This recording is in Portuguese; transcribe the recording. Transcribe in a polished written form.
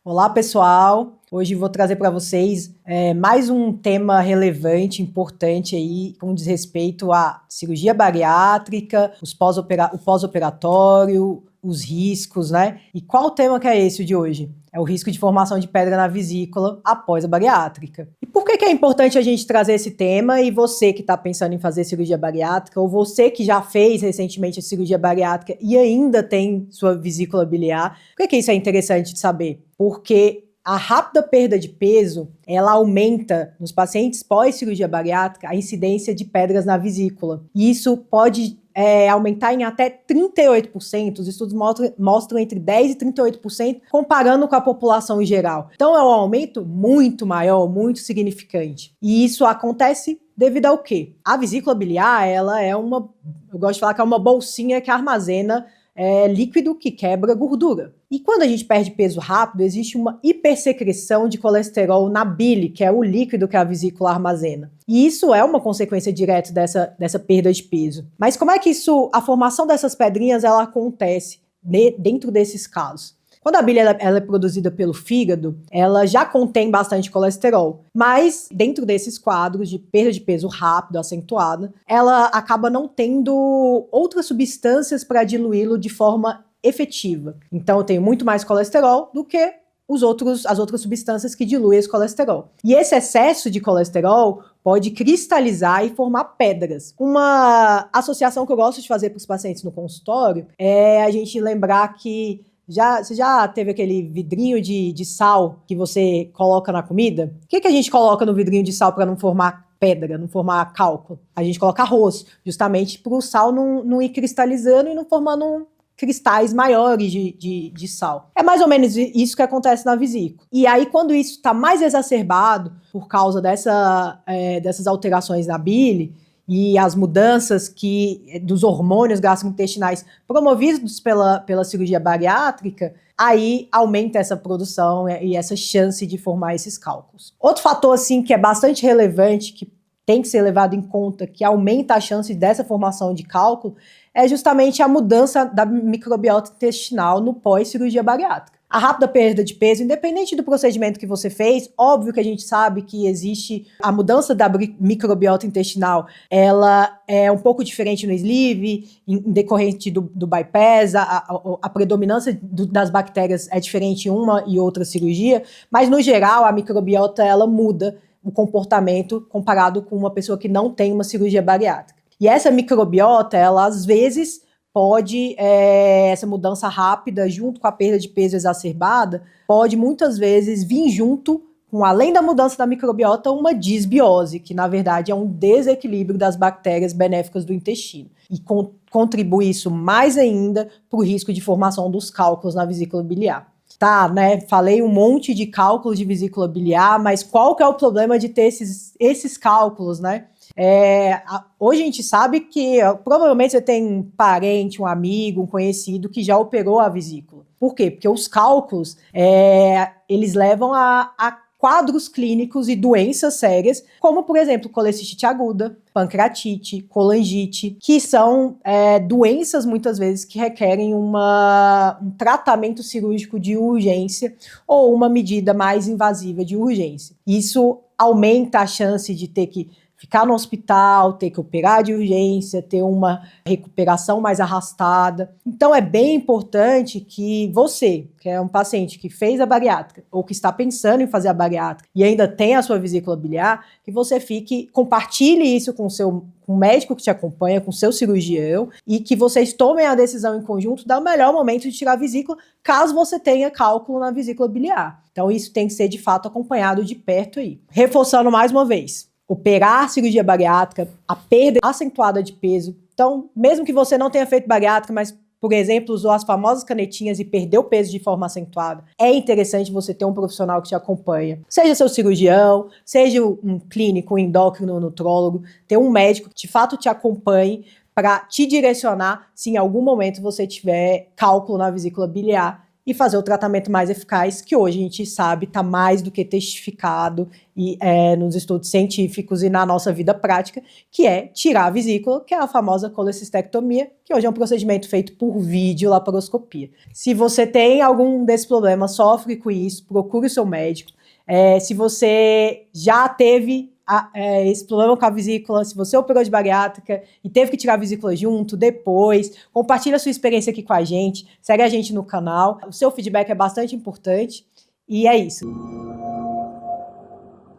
Olá, pessoal! Hoje vou trazer para vocês mais um tema relevante, importante aí, com diz respeito à cirurgia bariátrica, o pós-operatório, os riscos, né? E qual o tema que é esse de hoje? É o risco de formação de pedra na vesícula após a bariátrica. E por que é importante a gente trazer esse tema? E você que está pensando em fazer cirurgia bariátrica, ou você que já fez recentemente a cirurgia bariátrica e ainda tem sua vesícula biliar, por que isso é interessante de saber? Porque a rápida perda de peso, ela aumenta nos pacientes pós-cirurgia bariátrica a incidência de pedras na vesícula. E isso pode aumentar em até 38%, os estudos mostram entre 10% e 38%, comparando com a população em geral. Então é um aumento muito maior, muito significante. E isso acontece devido ao quê? A vesícula biliar, ela é eu gosto de falar que é uma bolsinha que armazena líquido que quebra gordura. E quando a gente perde peso rápido, existe uma hipersecreção de colesterol na bile, que é o líquido que a vesícula armazena. E isso é uma consequência direta dessa perda de peso. Mas como é que a formação dessas pedrinhas, ela acontece dentro desses casos? Quando a bile ela é produzida pelo fígado, ela já contém bastante colesterol, mas dentro desses quadros de perda de peso rápido, acentuada, ela acaba não tendo outras substâncias para diluí-lo de forma efetiva. Então eu tenho muito mais colesterol do que as outras substâncias que diluem esse colesterol. E esse excesso de colesterol pode cristalizar e formar pedras. Uma associação que eu gosto de fazer para os pacientes no consultório é a gente lembrar que você já teve aquele vidrinho de sal que você coloca na comida? O que a gente coloca no vidrinho de sal para não formar pedra, não formar cálculo? A gente coloca arroz, justamente para o sal não ir cristalizando e não formando cristais maiores de sal. É mais ou menos isso que acontece na vesícula. E aí, quando isso está mais exacerbado por causa dessas alterações na bile, e as mudanças dos hormônios gastrointestinais promovidos pela cirurgia bariátrica, aí aumenta essa produção e essa chance de formar esses cálculos. Outro fator assim que é bastante relevante, que tem que ser levado em conta, que aumenta a chance dessa formação de cálculo, é justamente a mudança da microbiota intestinal no pós-cirurgia bariátrica. A rápida perda de peso, independente do procedimento que você fez, óbvio que a gente sabe que existe a mudança da microbiota intestinal, ela é um pouco diferente no sleeve, em decorrente do bypass, a predominância das bactérias é diferente em uma e outra cirurgia, mas no geral a microbiota ela muda o comportamento comparado com uma pessoa que não tem uma cirurgia bariátrica. E essa microbiota, ela às vezes pode, essa mudança rápida, junto com a perda de peso exacerbada, pode muitas vezes vir junto com, além da mudança da microbiota, uma disbiose, que na verdade é um desequilíbrio das bactérias benéficas do intestino. E contribui isso mais ainda para o risco de formação dos cálculos na vesícula biliar. Tá, né? Falei um monte de cálculos de vesícula biliar, mas qual que é o problema de ter esses cálculos, né? Hoje a gente sabe que provavelmente você tem um parente, um amigo, um conhecido que já operou a vesícula. Por quê? Porque os cálculos, eles levam a quadros clínicos e doenças sérias, como, por exemplo, colecistite aguda, pancreatite, colangite, que são doenças, muitas vezes, que requerem um tratamento cirúrgico de urgência ou uma medida mais invasiva de urgência. Isso aumenta a chance de ter que ficar no hospital, ter que operar de urgência, ter uma recuperação mais arrastada. Então é bem importante que você, que é um paciente que fez a bariátrica ou que está pensando em fazer a bariátrica e ainda tem a sua vesícula biliar, que você compartilhe isso com o médico que te acompanha, com o seu cirurgião, e que vocês tomem a decisão em conjunto do melhor momento de tirar a vesícula, caso você tenha cálculo na vesícula biliar. Então isso tem que ser de fato acompanhado de perto aí. Reforçando mais uma vez, operar cirurgia bariátrica, a perda acentuada de peso. Então, mesmo que você não tenha feito bariátrica, mas, por exemplo, usou as famosas canetinhas e perdeu peso de forma acentuada, é interessante você ter um profissional que te acompanha. Seja seu cirurgião, seja um clínico, um endócrino, um nutrólogo, ter um médico que de fato te acompanhe para te direcionar se em algum momento você tiver cálculo na vesícula biliar e fazer o tratamento mais eficaz, que hoje a gente sabe está mais do que testificado e, nos estudos científicos e na nossa vida prática, que é tirar a vesícula, que é a famosa colecistectomia, que hoje é um procedimento feito por videolaparoscopia. Se você tem algum desses problemas, sofre com isso, procure o seu médico. Se você já teve esse problema com a vesícula, se você operou de bariátrica e teve que tirar a vesícula junto, depois, compartilha a sua experiência aqui com a gente, segue a gente no canal, o seu feedback é bastante importante, e é isso.